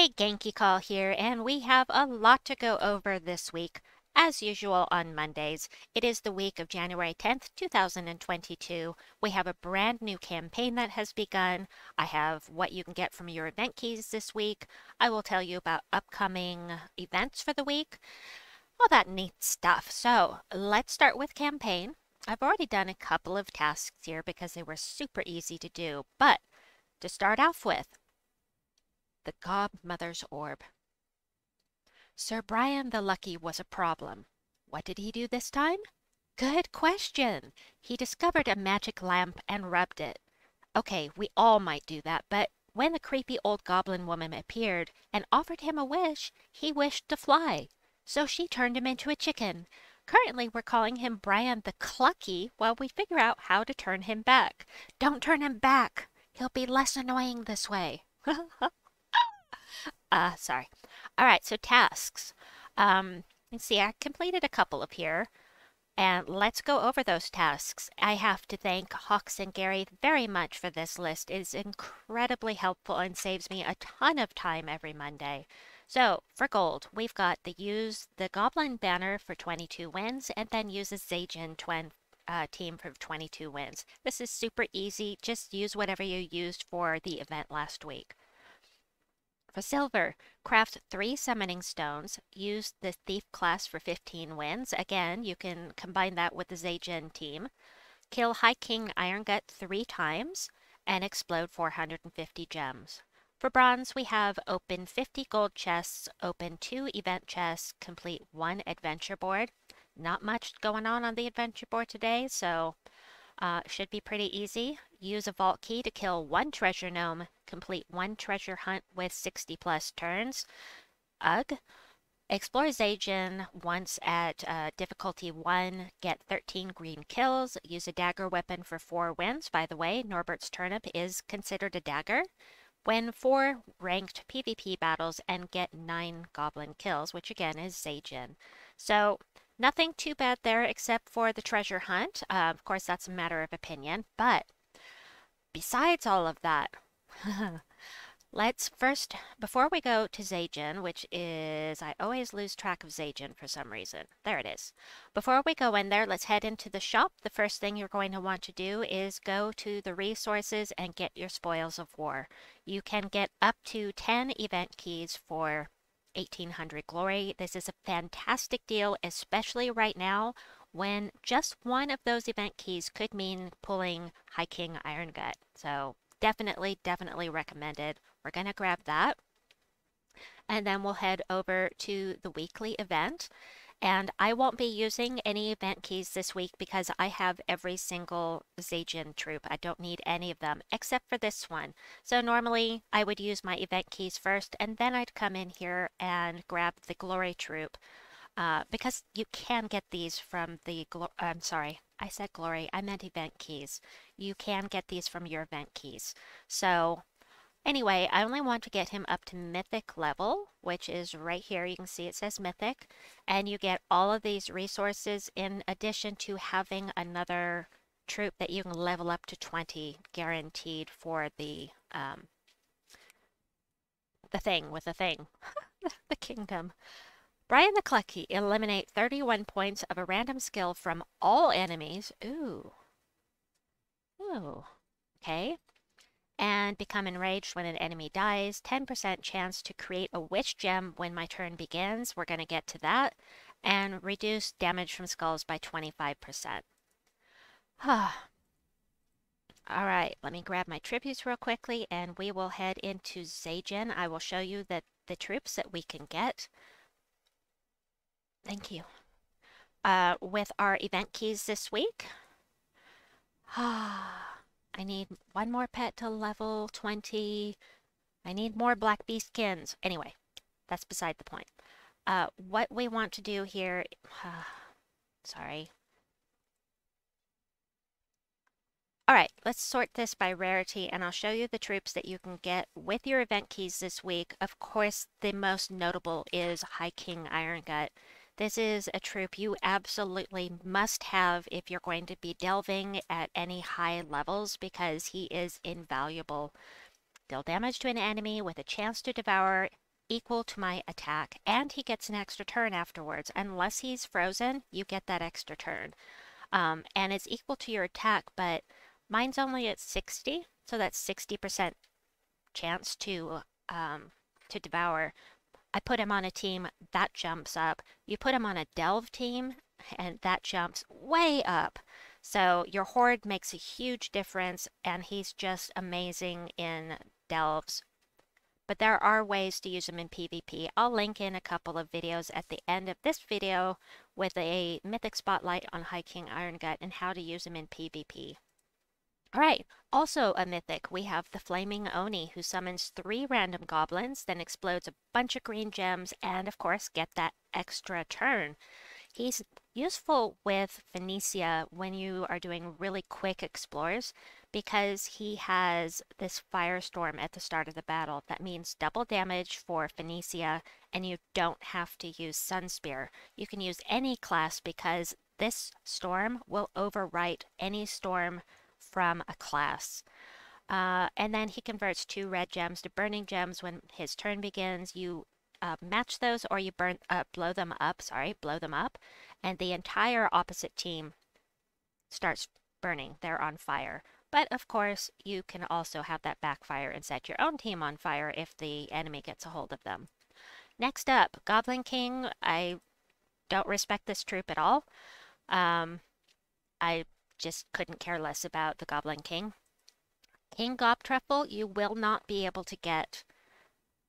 Hey, Genki Call here, and we have a lot to go over this week. As usual on Mondays, it is the week of January 10th, 2022. We have a brand new campaign that has begun. I have what you can get from your event keys this week. I will tell you about upcoming events for the week, all that neat stuff. So let's start with campaign. I've already done a couple of tasks here because they were super easy to do, but to start off with, the Godmother's Orb. Sir Brian the Lucky was a problem. What did he do this time? Good question. He discovered a magic lamp and rubbed it. Okay, we all might do that, but when the creepy old goblin woman appeared and offered him a wish, he wished to fly. So she turned him into a chicken. Currently, we're calling him Brian the Clucky while we figure out how to turn him back. Don't turn him back. He'll be less annoying this way. Sorry. All right, so tasks. Let's see, I completed a couple of here, and let's go over those tasks. I have to thank Hawks and Gary very much for this list. It is incredibly helpful and saves me a ton of time every Monday. So, for gold, we've got use the Goblin banner for 22 wins, and then use a Zaejin team for 22 wins. This is super easy. Just use whatever you used for the event last week. For silver, craft 3 summoning stones. Use the thief class for 15 wins. Again, you can combine that with the Zaejin team. Kill High King Irongut 3 times and explode 450 gems. For bronze, we have open 50 gold chests, open 2 event chests, complete 1 adventure board. Not much going on the adventure board today, so should be pretty easy. Use a vault key to kill 1 treasure gnome. Complete 1 treasure hunt with 60 plus turns. Ugh. Explore Zaejin once at difficulty 1. Get 13 green kills. Use a dagger weapon for 4 wins. By the way, Norbert's turnip is considered a dagger. Win 4 ranked PvP battles and get 9 goblin kills, which again is Zaejin. So nothing too bad there except for the treasure hunt. Of course, that's a matter of opinion. But besides all of that, let's first, before we go to Zaejin, which is, I always lose track of Zaejin for some reason. There it is. Before we go in there, let's head into the shop. The first thing you're going to want to do is go to the resources and get your spoils of war. You can get up to 10 event keys for 1800 glory. This is a fantastic deal, especially right now when just one of those event keys could mean pulling High King Irongut. So definitely recommended. We're going to grab that. And then we'll head over to the weekly event. And I won't be using any event keys this week because I have every single Zaejin troop. I don't need any of them except for this one. So normally I would use my event keys first and then I'd come in here and grab the glory troop. Because you can get these from the, I'm sorry, I said glory, I meant event keys. You can get these from your event keys. So anyway, I only want to get him up to mythic level, which is right here. You can see it says mythic, and you get all of these resources in addition to having another troop that you can level up to 20 guaranteed for the thing with the thing, the kingdom. Brian the Clucky, eliminate 31 points of a random skill from all enemies. Ooh. Ooh. Okay. And become enraged when an enemy dies. 10% chance to create a wish gem when my turn begins. We're going to get to that. And reduce damage from skulls by 25%. All right, let me grab my tributes real quickly and we will head into Zaejin. I will show you the troops that we can get. Thank you. With our event keys this week. I need 1 more pet to level 20. I need more black beast skins. Anyway, that's beside the point. What we want to do here, sorry. All right, let's sort this by rarity and I'll show you the troops that you can get with your event keys this week. Of course, the most notable is High King Irongut. This is a troop you absolutely must have if you're going to be delving at any high levels because he is invaluable. Deal damage to an enemy with a chance to devour equal to my attack, and he gets an extra turn afterwards. Unless he's frozen, you get that extra turn. And it's equal to your attack, but mine's only at 60, so that's 60% chance to devour. I put him on a team, that jumps up. You put him on a delve team, and that jumps way up. So your horde makes a huge difference, and he's just amazing in delves. But there are ways to use him in PvP. I'll link in a couple of videos at the end of this video with a mythic spotlight on High King Irongut and how to use him in PvP. Alright, also a mythic, we have the Flaming Oni, who summons 3 random goblins, then explodes a bunch of green gems, and of course get that extra turn. He's useful with Phoenicia when you are doing really quick explores because he has this firestorm at the start of the battle. That means double damage for Phoenicia, and you don't have to use Sunspear. You can use any class because this storm will overwrite any storm from a class. And then he converts 2 red gems to burning gems when his turn begins. You match those, or you blow them up, and the entire opposite team starts burning. They're on fire. But of course, you can also have that backfire and set your own team on fire if the enemy gets a hold of them. Next up, Goblin King. I don't respect this troop at all. I just couldn't care less about the Goblin King. King Gobtruffle, you will not be able to get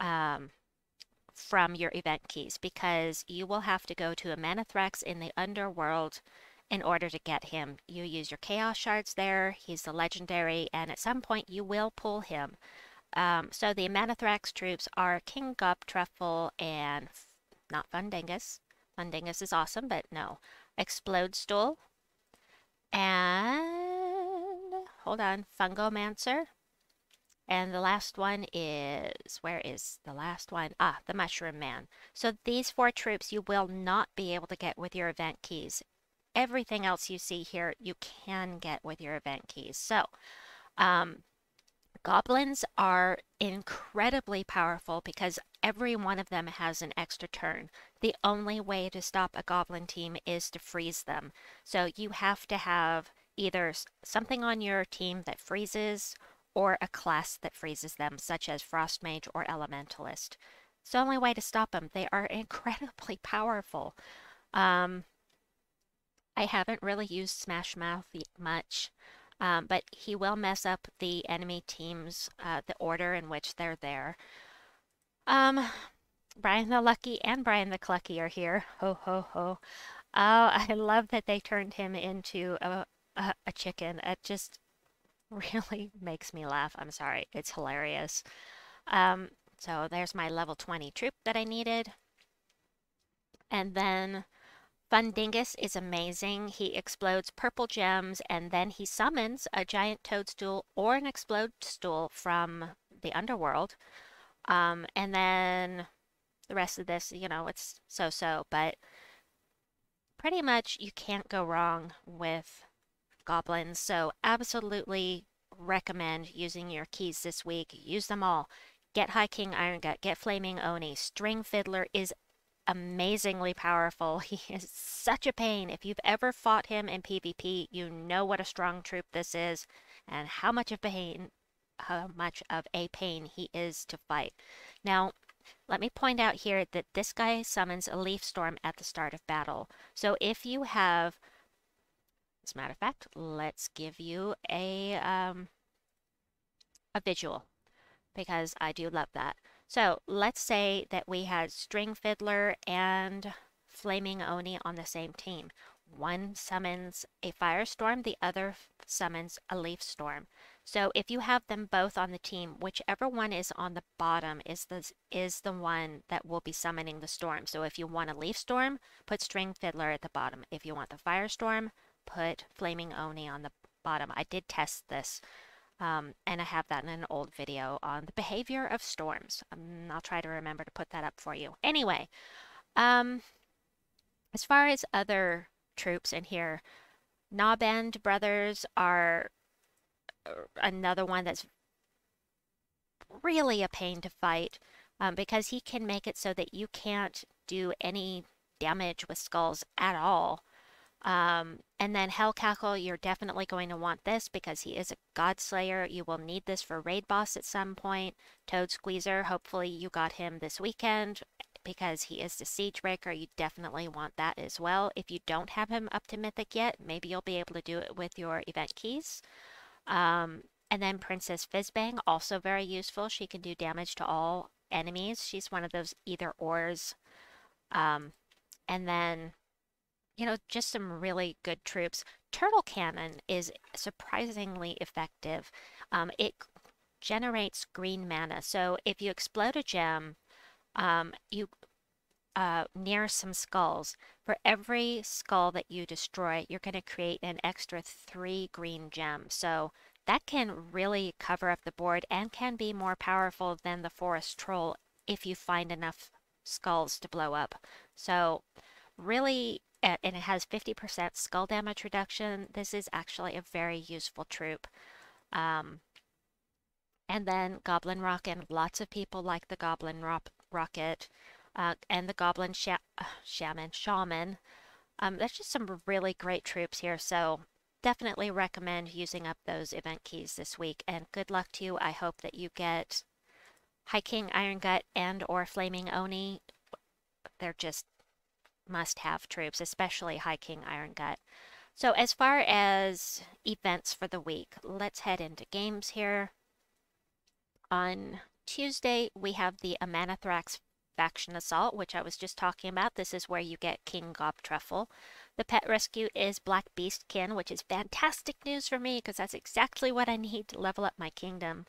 from your event keys because you will have to go to a Manithrax in the underworld in order to get him. You use your chaos shards there, he's the legendary, and at some point you will pull him. So the Manithrax troops are King Gobtruffle and not Fundingus. Fundingus is awesome, but no. Explode Stool. And hold on, Fungomancer. And the last one is, where is the last one? Ah, the Mushroom Man. So these 4 troops you will not be able to get with your event keys. Everything else you see here you can get with your event keys. So, goblins are incredibly powerful because every one of them has an extra turn. The only way to stop a goblin team is to freeze them. So you have to have either something on your team that freezes or a class that freezes them, such as Frost Mage or Elementalist. It's the only way to stop them. They are incredibly powerful. I haven't really used Smash Mouth much. But he will mess up the enemy teams, the order in which they're there. Brian the Lucky and Brian the Clucky are here. Ho, ho, ho. Oh, I love that they turned him into a chicken. It just really makes me laugh. I'm sorry. It's hilarious. So there's my level 20 troop that I needed. And then Fundingus is amazing. He explodes purple gems and then he summons a giant toadstool or an explode stool from the underworld. And then the rest of this, you know, it's so-so, but pretty much you can't go wrong with goblins. So absolutely recommend using your keys this week. Use them all. Get High King Irongut, get Flaming Oni. String Fiddler is amazingly powerful. He is such a pain. If you've ever fought him in PvP, you know what a strong troop this is and how much of a pain he is to fight. Now, let me point out here that this guy summons a leaf storm at the start of battle. So if you have, as a matter of fact, let's give you a visual because I do love that. So let's say that we had String Fiddler and Flaming Oni on the same team. One summons a firestorm, the other summons a leaf storm. So if you have them both on the team, whichever one is on the bottom is the one that will be summoning the storm. So if you want a leaf storm, put String Fiddler at the bottom. If you want the firestorm, put Flaming Oni on the bottom. I did test this. And I have that in an old video on the behavior of storms. I'll try to remember to put that up for you. Anyway, as far as other troops in here, Knobend Brothers are another one that's really a pain to fight. because he can make it so that you can't do any damage with skulls at all. And then Hell Cackle, you're definitely going to want this because he is a God Slayer. You will need this for raid boss at some point. Toad Squeezer, hopefully you got him this weekend because he is the Siege Breaker. You definitely want that as well. If you don't have him up to Mythic yet, maybe you'll be able to do it with your event keys. And then Princess Fizzbang, also very useful. She can do damage to all enemies. She's one of those either ors. And then just some really good troops. Turtle Cannon is surprisingly effective. It generates green mana. So if you explode a gem, you near some skulls, for every skull that you destroy, you're going to create an extra 3 green gems. So that can really cover up the board and can be more powerful than the Forest Troll if you find enough skulls to blow up. So really, and it has 50% skull damage reduction. This is actually a very useful troop. Um, and then Goblin Rocket. Lots of people like the Goblin Rocket and the Goblin Shaman. There's just some really great troops here, so definitely recommend using up those event keys this week. And good luck to you. I hope that you get High King Irongut and or Flaming Oni. They're just must-have troops, especially High King Irongut. So as far as events for the week, let's head into games here. On Tuesday, we have the Amanithrax Faction Assault, which I was just talking about. This is where you get King Gob Truffle. The pet rescue is Black Beastkin, which is fantastic news for me because that's exactly what I need to level up my kingdom.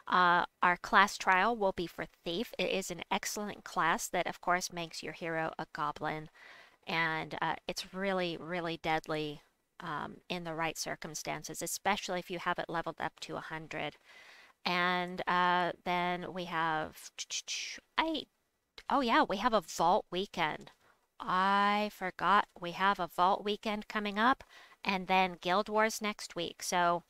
Our class trial will be for Thief. It is an excellent class that, of course, makes your hero a goblin. And it's really, really deadly in the right circumstances, especially if you have it leveled up to 100. And then we have... Oh yeah, we have a Vault Weekend. I forgot we have a Vault Weekend coming up, and then Guild Wars next week. So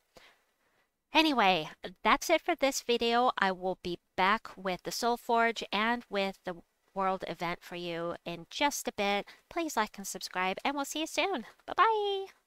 anyway, that's it for this video. I will be back with the Soul Forge and with the world event for you in just a bit. Please like and subscribe, and we'll see you soon. Bye-bye!